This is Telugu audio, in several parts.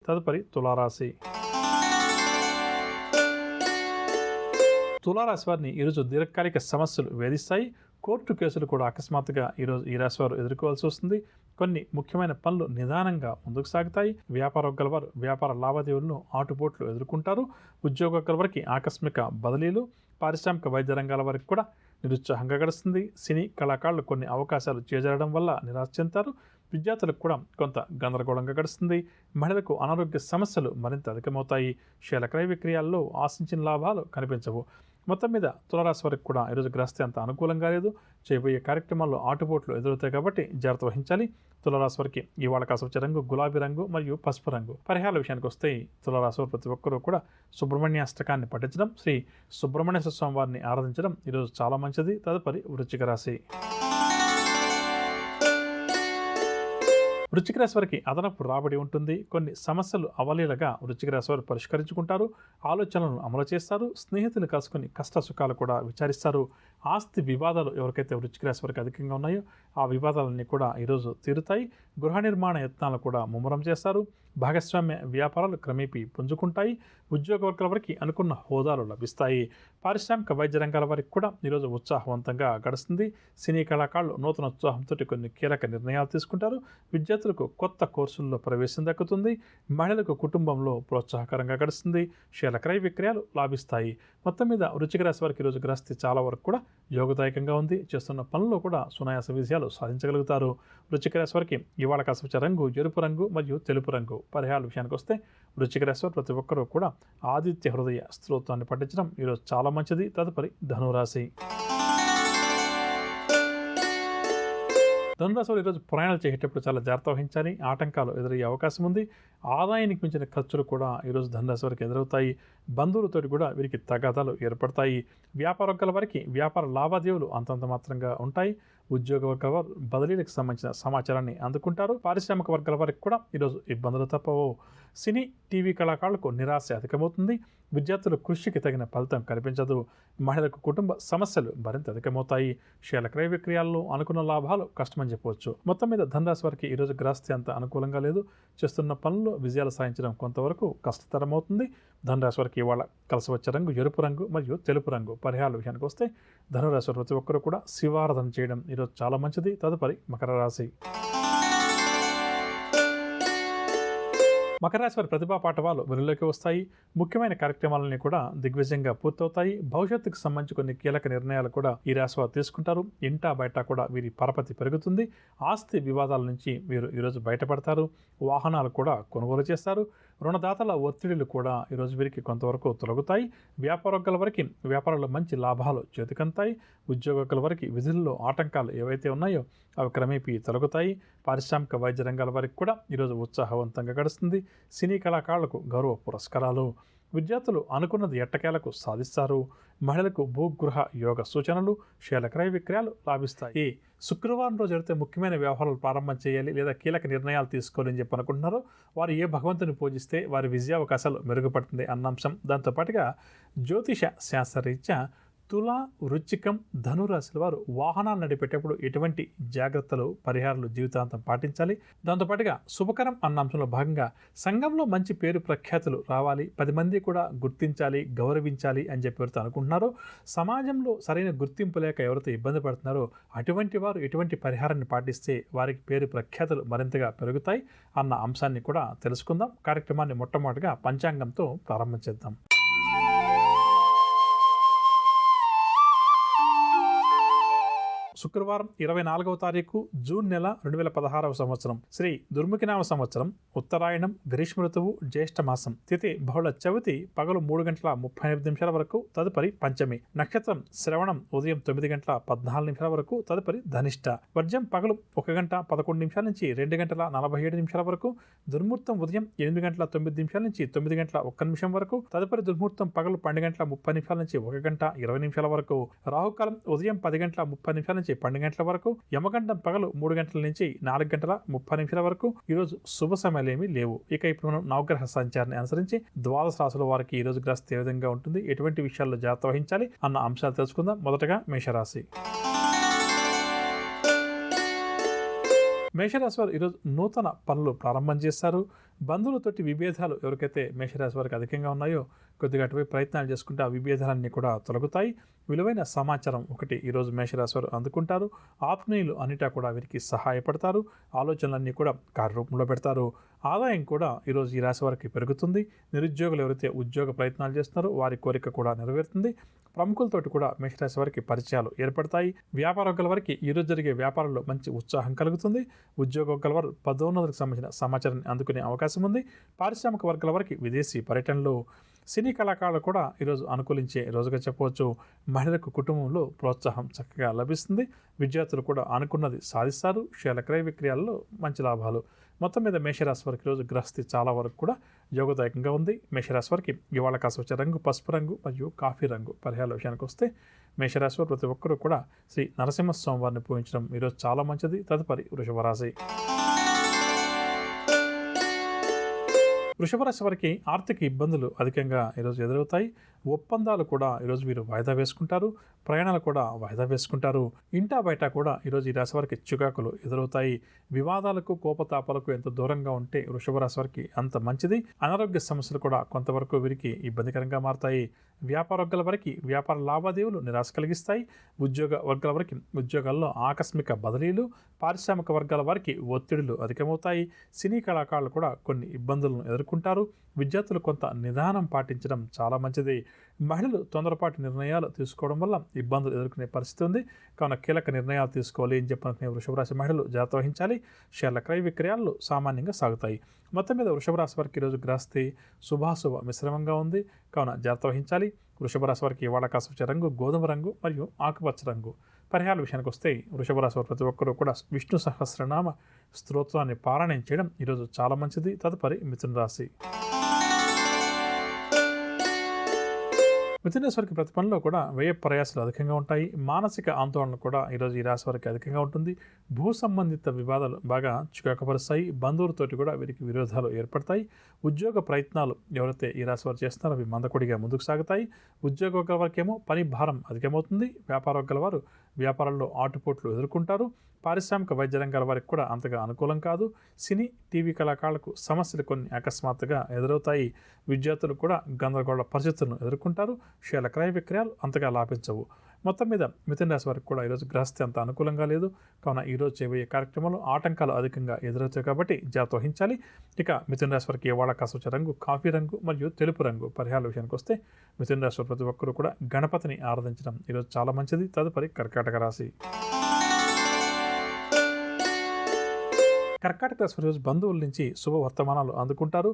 తదుపరి తులారాశి. తులారాశి వారిని ఈరోజు దీర్ఘకాలిక సమస్యలు వేధిస్తాయి. కోర్టు కేసులు కూడా అకస్మాత్తుగా ఈరోజు ఈ రాశి వారు ఎదుర్కోవాల్సి వస్తుంది. కొన్ని ముఖ్యమైన పనులు నిదానంగా ముందుకు సాగుతాయి. వ్యాపారవర్గాల వారు వ్యాపార లావాదేవీలను ఆటుపోట్లు ఎదుర్కొంటారు. ఉద్యోగస్తుల వారికి ఆకస్మిక బదిలీలు, పారిశ్రామిక వైద్య రంగాల వారికి కూడా నిరుత్సాహంగా గడుస్తుంది. సినీ కళాకారులు కొన్ని అవకాశాలు చేజారడం వల్ల నిరాశ చెందుతారు. విద్యార్థులకు కూడా కొంత గందరగోళంగా గడుస్తుంది. మహిళలకు అనారోగ్య సమస్యలు మరింత అధికమవుతాయి. షేర్ల క్రయ విక్రయాల్లో ఆశించిన లాభాలు కనిపించవు. మొత్తం మీద తులారాశి వారికి కూడా ఈరోజు గ్రహస్థితి అంత అనుకూలంగా లేదు. చేయబోయే కార్యక్రమాల్లో ఆటుపోట్లు ఎదురవుతాయి కాబట్టి జాగ్రత్త వహించాలి. తులారాశి వారికి ఇవాళ కాసవచ్చే రంగు గులాబీ రంగు మరియు పసుపు రంగు. పరిహారాల విషయానికి వస్తే తులారాశి వారు ప్రతి ఒక్కరూ కూడా సుబ్రహ్మణ్య అష్టకాన్ని పఠించడం, శ్రీ సుబ్రహ్మణ్య స్వామి వారిని ఆరాధించడం ఈరోజు చాలా మంచిది. తదుపరి వృశ్చిక రాశి. వృశ్చిక రాశి వారికి అదనపు రాబడి ఉంటుంది. కొన్ని సమస్యలు అవలీలగా వృశ్చిక రాశి వారు పరిష్కరించుకుంటారు. ఆలోచనలను అమలు చేస్తారు. స్నేహితులు కలుసుకుని కష్ట సుఖాలు కూడా విచారిస్తారు. ఆస్తి వివాదాలు ఎవరికైతే వృశ్చిక రాశి వారికి అధికంగా ఉన్నాయో ఆ వివాదాలన్నీ కూడా ఈరోజు తీరుతాయి. గృహ నిర్మాణ యత్నాలు కూడా ముమ్మరం చేస్తారు. భాగస్వామ్య వ్యాపారాలు క్రమేపీ పుంజుకుంటాయి. ఉద్యోగ వర్గాల వారికి అనుకున్న హోదాలు లభిస్తాయి. పారిశ్రామిక వైద్య రంగాల వారికి కూడా ఈరోజు ఉత్సాహవంతంగా గడుస్తుంది. సినీ కళాకారులు నూతన ఉత్సాహంతో కొన్ని కీలక నిర్ణయాలు తీసుకుంటారు. విద్యార్థులకు కొత్త కోర్సుల్లో ప్రవేశం దక్కుతుంది. మహిళలకు కుటుంబంలో ప్రోత్సాహకరంగా గడుస్తుంది. షేర్ల క్రయ విక్రయాలు లాభిస్తాయి. మొత్తం మీద వృశ్చిక రాశి వారికి ఈరోజు గ్రహస్థితి చాలా వరకు కూడా యోగదాయకంగా ఉంది. చేస్తున్న పనుల్లో కూడా సునాయాస విజయాలు సాధించగలుగుతారు. వృశ్చిక రాశి వారికి ఇవాళ కాసవచ్చే రంగు ఎరుపు రంగు మరియు తెలుపు రంగు. పరిహారాల విషయానికి వస్తే వృశ్చిక రాశి వారు ప్రతి ఒక్కరూ కూడా ఆదిత్య హృదయ స్తోత్రాన్ని పఠించడం ఈరోజు చాలా మంచిది. తదుపరి ధనురాశి. ధనురాశి వారు ఈరోజు ప్రయాణాలు చేసేటప్పుడు చాలా జాగ్రత్త వహించాలి. ఆటంకాలు ఎదురయ్యే అవకాశం ఉంది. ఆదాయానికి మించిన ఖర్చులు కూడా ఈరోజు ధనురాశి వారికి ఎదురవుతాయి. బంధువులతో కూడా వీరికి తగాదాలు ఏర్పడతాయి. వ్యాపారవర్గాల వారికి వ్యాపార లావాదేవీలు అంతంత మాత్రంగా ఉంటాయి. ఉద్యోగ వర్గాల వారు బదిలీలకు సంబంధించిన సమాచారాన్ని అందుకుంటారు. పారిశ్రామిక వర్గాల వారికి కూడా ఈరోజు ఇబ్బందులు తప్పవు. సినీ టీవీ కళాకారులకు నిరాశ అధికమవుతుంది. విద్యార్థుల కృషికి తగిన ఫలితం కనిపించదు. మహిళలకు కుటుంబ సమస్యలు మరింత అధికమవుతాయి. షేర్ల క్రయ విక్రయాల్లో అనుకున్న లాభాలు కష్టమని చెప్పవచ్చు. మొత్తం మీద ధనురాశి వారికి ఈరోజు గ్రహస్థితి అంత అనుకూలంగా లేదు. చేస్తున్న పనుల్లో విజయాలు సాధించడం కొంతవరకు కష్టతరమవుతుంది. ధనురాశి వారికి ఇవాళ కలిసి వచ్చే రంగు ఎరుపు రంగు మరియు తెలుపు రంగు. పరిహారాల విషయానికి వస్తే ధనురాశి వారు ప్రతి ఒక్కరు కూడా శివారాధన చేయడం ఈరోజు చాలా మంచిది. తదుపరి మకర రాశి. మకర రాశి వారి ప్రతిభా పాఠవాలు వెలుగులోకి వస్తాయి. ముఖ్యమైన కార్యక్రమాలన్నీ కూడా దిగ్విజయంగా పూర్తవుతాయి. భవిష్యత్తుకు సంబంధించి కొన్ని కీలక నిర్ణయాలు కూడా ఈ రాశి వారు తీసుకుంటారు. ఇంటా బయట కూడా వీరి పరపతి పెరుగుతుంది. ఆస్తి వివాదాల నుంచి వీరు ఈరోజు బయటపడతారు. వాహనాలు కూడా కొనుగోలు చేస్తారు. రుణదాతల ఒత్తిడిలు కూడా ఈరోజు వీరికి కొంతవరకు తొలగుతాయి. వ్యాపారవర్గాల వరకు వ్యాపారంలో మంచి లాభాలు చేతికంతాయి. ఉద్యోగుల వరకు విధుల్లో ఆటంకాలు ఏవైతే ఉన్నాయో అవి క్రమేపీ తొలగుతాయి. పారిశ్రామిక వైద్య రంగాల వరకు కూడా ఈరోజు ఉత్సాహవంతంగా గడుస్తుంది. సినీ కళాకారులకు గౌరవ పురస్కారాలు. విద్యార్థులు అనుకున్నది ఎట్టకేలకు సాధిస్తారు. మహిళలకు భూగృహ యోగ సూచనలు, షేర్ల క్రయ విక్రయాలు లాభిస్తాయి. శుక్రవారం రోజు జరిగితే ముఖ్యమైన వ్యవహారాలు ప్రారంభం చేయాలి లేదా కీలక నిర్ణయాలు తీసుకోవాలని చెప్పి అనుకుంటున్నారో వారు ఏ భగవంతుని పూజిస్తే వారి విజయావకాశాలు మెరుగుపడుతుంది అన్న అంశం. దాంతోపాటుగా జ్యోతిష శాస్త్రరీత్యా తుల, వృశ్చికం, ధనురాశుల వారు వాహనాలు నడిపేటప్పుడు ఎటువంటి జాగ్రత్తలు, పరిహారాలు జీవితాంతం పాటించాలి. దాంతోపాటుగా శుభకరం అన్న అంశంలో భాగంగా సంఘంలో మంచి పేరు ప్రఖ్యాతులు రావాలి, 10 మంది కూడా గుర్తించాలి, గౌరవించాలి అని చెప్పి అనుకుంటున్నారో, సమాజంలో సరైన గుర్తింపు లేక ఎవరైతే ఇబ్బంది పడుతున్నారో అటువంటి వారు ఎటువంటి పరిహారాన్ని పాటిస్తే వారికి పేరు ప్రఖ్యాతులు మరింతగా పెరుగుతాయి అన్న అంశాన్ని కూడా తెలుసుకుందాం. కార్యక్రమాన్ని మొట్టమొదటిగా పంచాంగంతో ప్రారంభం చేద్దాం. శుక్రవారం 24వ తారీఖు జూన్ నెల 2016వ సంవత్సరం శ్రీ దుర్ముఖినామ సంవత్సరం ఉత్తరాయణం గ్రీష్మ ఋతువు జ్యేష్ఠ మాసం. తిథి బహుళ చవితి పగలు 3:38 వరకు, తదుపరి పంచమి. నక్షత్రం శ్రవణం ఉదయం 9:14 వరకు, తదుపరి ధనిష్ట. వర్జం పగలు 1:11 నుంచి 2:47 వరకు, దుర్ముహూర్తం ఉదయం 8:09 నుంచి 9:01 వరకు, తదుపరి దుర్ముహూర్తం పగలు 12:30 నుంచి 1:20 వరకు, రాహుకాలం ఉదయం 10:30 నుంచి 12 వరకు, యమగండం పగలు 3 గంటల నుంచి 4:30 వరకు. ఈరోజు శుభ సమయాలు ఏమీ లేవు. ఇక ఇప్పుడు మనం నవగ్రహ సంచారాన్ని అనుసరించి ద్వాదశ రాశుల వారికి ఈ రోజు గ్రహస్థితి ఏ విధంగా ఉంటుంది, ఎటువంటి విషయాల్లో జాగ్రత్త వహించాలి అన్న అంశాలు తెలుసుకుందాం. మొదటగా మేషరాశి. మేషరాశి వారు ఈరోజు నూతన పనులు ప్రారంభం చేస్తారు. బంధువులతోటి విభేదాలు ఎవరికైతే మేషరాశి వారికి అధికంగా ఉన్నాయో కొద్దిగా అటువైపు ప్రయత్నాలు చేసుకుంటే ఆ విభేదాలన్నీ కూడా తొలగుతాయి. విలువైన సమాచారం ఒకటి ఈరోజు మేషరాశి వారు అందుకుంటారు. ఆత్మీయులు అన్నిటా కూడా వీరికి సహాయపడతారు. ఆలోచనలన్నీ కూడా కార్యరూపంలో పెడతారు. ఆదాయం కూడా ఈరోజు ఈ రాశి వారికి పెరుగుతుంది. నిరుద్యోగులు ఎవరైతే ఉద్యోగ ప్రయత్నాలు చేస్తున్నారో వారి కోరిక కూడా నెరవేరుతుంది. ప్రముఖులతోటి కూడా మేషరాశి వారికి పరిచయాలు ఏర్పడతాయి. వ్యాపార వర్గాల వారికి ఈరోజు జరిగే వ్యాపారంలో మంచి ఉత్సాహం కలుగుతుంది. ఉద్యోగ వర్గాల వారు పదోన్నతులకు సంబంధించిన సమాచారాన్ని అందుకునే అవకాశం ఉంది. పారిశ్రామిక వర్గాల వారికి విదేశీ పర్యటనలు, సినీ కళాకారులు కూడా ఈరోజు అనుకూలించే రోజుగా చెప్పవచ్చు. మహిళలకు కుటుంబంలో ప్రోత్సాహం చక్కగా లభిస్తుంది. విద్యార్థులు కూడా అనుకున్నది సాధిస్తారు. షేర్ల క్రయ విక్రయాల్లో మంచి లాభాలు. మొత్తం మీద మేషరాశి వారికి ఈరోజు గ్రహస్థితి చాలా వరకు కూడా యోగదాయకంగా ఉంది. మేషరాశి వారికి ఇవాళ కాస్త వచ్చే రంగు పసుపు రంగు మరియు కాఫీ రంగు. పరిహారాల విషయానికి వస్తే మేషరాశి వారు ప్రతి ఒక్కరూ కూడా శ్రీ నరసింహస్వామి వారిని పూజించడం ఈరోజు చాలా మంచిది. తదుపరి వృషభ రాశి. వృషభ రాశి వారికి ఆర్థిక ఇబ్బందులు అధికంగా ఈరోజు ఎదురవుతాయి. ఒప్పందాలు కూడా ఈరోజు వీరు వాయిదా వేసుకుంటారు. ప్రయాణాలు కూడా వాయిదా వేసుకుంటారు. ఇంటా బయట కూడా ఈరోజు ఈ రాశి వారికి చికాకులు ఎదురవుతాయి. వివాదాలకు కోపతాపాలకు ఎంత దూరంగా ఉంటే వృషభ రాశి వారికి అంత మంచిది. అనారోగ్య సమస్యలు కూడా కొంతవరకు వీరికి ఇబ్బందికరంగా మారతాయి. వ్యాపార వర్గాల వారికి వ్యాపార లావాదేవీలు నిరాశ కలిగిస్తాయి. ఉద్యోగ వర్గాల వారికి ఉద్యోగాల్లో ఆకస్మిక బదిలీలు, పారిశ్రామిక వర్గాల వారికి ఒత్తిడులు అధికమవుతాయి. సినీ కళాకారులు కూడా కొన్ని ఇబ్బందులను ఎదుర్కొంటారు. విద్యార్థులు కొంత నిదానం పాటించడం చాలా మంచిది. మహిళలు తొందరపాటు నిర్ణయాలు తీసుకోవడం వల్ల ఇబ్బందులు ఎదుర్కొనే పరిస్థితి ఉంది. కావున కీలక నిర్ణయాలు తీసుకోవాలి అని చెప్పిన వృషభ రాశి మహిళలు జాగ్రత్త వహించాలి. షేర్ల క్రయ విక్రయాలు సామాన్యంగా సాగుతాయి. మొత్తం మీద వృషభ రాశి వారికి ఈరోజు గ్రహస్థితి శుభాశుభ మిశ్రమంగా ఉంది. కావున జాగ్రత్త వహించాలి. వృషభ రాశి వారికి ఇవాళ కాస్త వచ్చే రంగు గోధుమ రంగు మరియు ఆకుపచ్చ రంగు. పరిహారాల విషయానికి వస్తే వృషభ రాశి వారు ప్రతి ఒక్కరూ కూడా విష్ణు సహస్రనామ స్తోత్రాన్ని పారాయణం చేయడం ఈరోజు చాలా మంచిది. తదుపరి మిథున రాశి. మిథున రాశి వారికి ప్రతి పనిలో కూడా వ్యయ ప్రయాసాలు అధికంగా ఉంటాయి. మానసిక ఆందోళన కూడా ఈరోజు ఈ రాశి వారికి అధికంగా ఉంటుంది. భూ సంబంధిత వివాదాలు బాగా చికాకుపరుస్తాయి. బంధువులతోటి కూడా వీరికి విరోధాలు ఏర్పడతాయి. ఉద్యోగ ప్రయత్నాలు ఎవరైతే ఈ రాశి వారు చేస్తున్నారో అవి మందకొడిగా ముందుకు సాగుతాయి. ఉద్యోగ వర్గాల వారికేమో పని భారం అధికమవుతుంది. వ్యాపార వర్గాల వారు వ్యాపారంలో ఆటుపోట్లు ఎదుర్కొంటారు. పారిశ్రామిక వైద్య రంగాల వారికి కూడా అంతగా అనుకూలం కాదు. సినీ టీవీ కళాకారులకు సమస్యలు కొన్ని అకస్మాత్తుగా ఎదురవుతాయి. విద్యార్థులు కూడా గందరగోళ పరిస్థితులను ఎదుర్కొంటారు. షేర్ల క్రయ విక్రయాలు అంతగా లాభించవు. మొత్తం మీద మిథున రాశి వారికి కూడా ఈరోజు గ్రహస్థితి అంత అనుకూలంగా లేదు. కావున ఈరోజు చేయబోయే కార్యక్రమంలో ఆటంకాలు అధికంగా ఎదురవుతాయి కాబట్టి జాగ్రత్త వహించాలి. ఇక మిథున రాశి వారికి ఇవాళ కాస్త వచ్చే రంగు కాఫీ రంగు మరియు తెలుపు రంగు. పరిహారాల విషయానికి వస్తే మిథున రాశి వారు ప్రతి ఒక్కరూ కూడా గణపతిని ఆరాధించడం ఈరోజు చాలా మంచిది. తదుపరి కర్కాటక రాశి. కర్కాటక రాశి రోజు బంధువుల నుంచి శుభవర్తమానాలు అందుకుంటారు.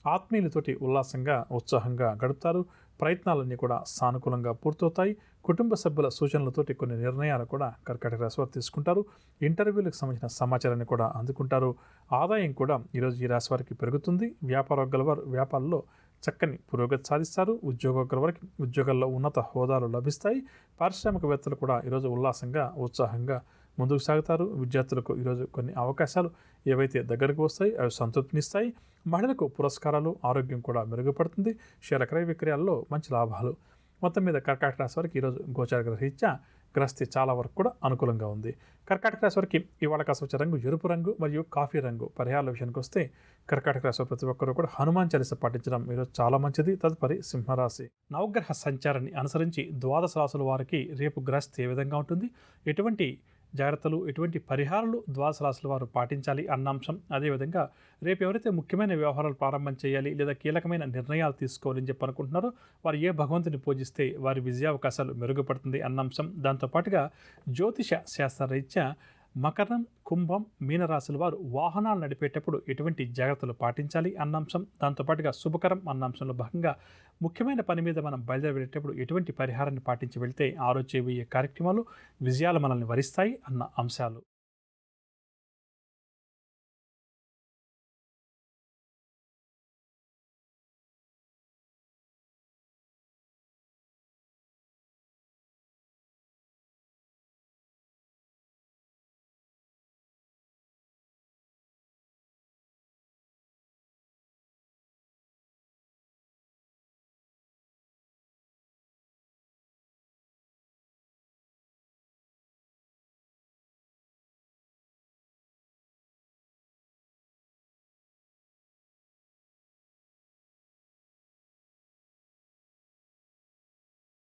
ఆత్మీయులతోటి ఉల్లాసంగా ఉత్సాహంగా గడుపుతారు. ప్రయత్నాలన్నీ కూడా సానుకూలంగా పూర్తవుతాయి. కుటుంబ సభ్యుల సూచనలతోటి కొన్ని నిర్ణయాలు కూడా కర్కాటక రాశి వారు తీసుకుంటారు. ఇంటర్వ్యూలకు సంబంధించిన సమాచారాన్ని కూడా అందుకుంటారు. ఆదాయం కూడా ఈరోజు ఈ రాశి వారికి పెరుగుతుంది. వ్యాపార వర్గాల వారు వ్యాపారంలో చక్కని పురోగతి సాధిస్తారు. ఉద్యోగ వర్గాల వారికి ఉద్యోగాల్లో ఉన్నత హోదాలు లభిస్తాయి. పారిశ్రామికవేత్తలు కూడా ఈరోజు ఉల్లాసంగా ఉత్సాహంగా ముందుకు సాగుతారు. విద్యార్థులకు ఈరోజు కొన్ని అవకాశాలు ఏవైతే దగ్గరకు వస్తాయి అవి సంతృప్తినిస్తాయి. మహిళలకు పురస్కారాలు, ఆరోగ్యం కూడా మెరుగుపడుతుంది. షేర్ల క్రయ విక్రయాల్లో మంచి లాభాలు. మొత్తం మీద కర్కాటక రాశి వారికి ఈరోజు గోచార రీత్యా గ్రహస్థితి చాలా వరకు కూడా అనుకూలంగా ఉంది. కర్కాటక రాశి వారికి ఇవాళ కాస్త వచ్చే రంగు ఎరుపు రంగు మరియు కాఫీ రంగు. పరిహారాల విషయానికి వస్తే కర్కాటక రాశి ప్రతి ఒక్కరు కూడా హనుమాన్ చాలీసా పాటించడం ఈరోజు చాలా మంచిది. తదుపరి సింహరాశి. నవగ్రహ సంచారాన్ని అనుసరించి ద్వాదశ రాశుల వారికి రేపు గ్రహస్థితి ఏ విధంగా ఉంటుంది, ఎటువంటి జాగ్రత్తలు, ఎటువంటి పరిహారాలు ద్వాదశ రాశుల వారు పాటించాలి అన్న అంశం, అదేవిధంగా రేపు ఎవరైతే ముఖ్యమైన వ్యవహారాలు ప్రారంభం చేయాలి లేదా కీలకమైన నిర్ణయాలు తీసుకోవాలని చెప్పి అనుకుంటున్నారో వారు ఏ భగవంతుని పూజిస్తే వారి విజయావకాశాలు మెరుగుపడుతుంది అన్న అంశం, దాంతోపాటుగా జ్యోతిష శాస్త్రరీత్యా మకరం, కుంభం, మీనరాశుల వారు వాహనాలు నడిపేటప్పుడు ఎటువంటి జాగ్రత్తలు పాటించాలి అన్న అంశం, దాంతోపాటుగా శుభకరం అన్న అంశంలో భాగంగా ముఖ్యమైన పని మీద మనం బయలుదేరి వెళ్ళేటప్పుడు ఎటువంటి పరిహారాన్ని పాటించి వెళ్తే ఆ రోజు చేయబోయే కార్యక్రమాలు విజయాలు మనల్ని వరిస్తాయి అన్న అంశాలు.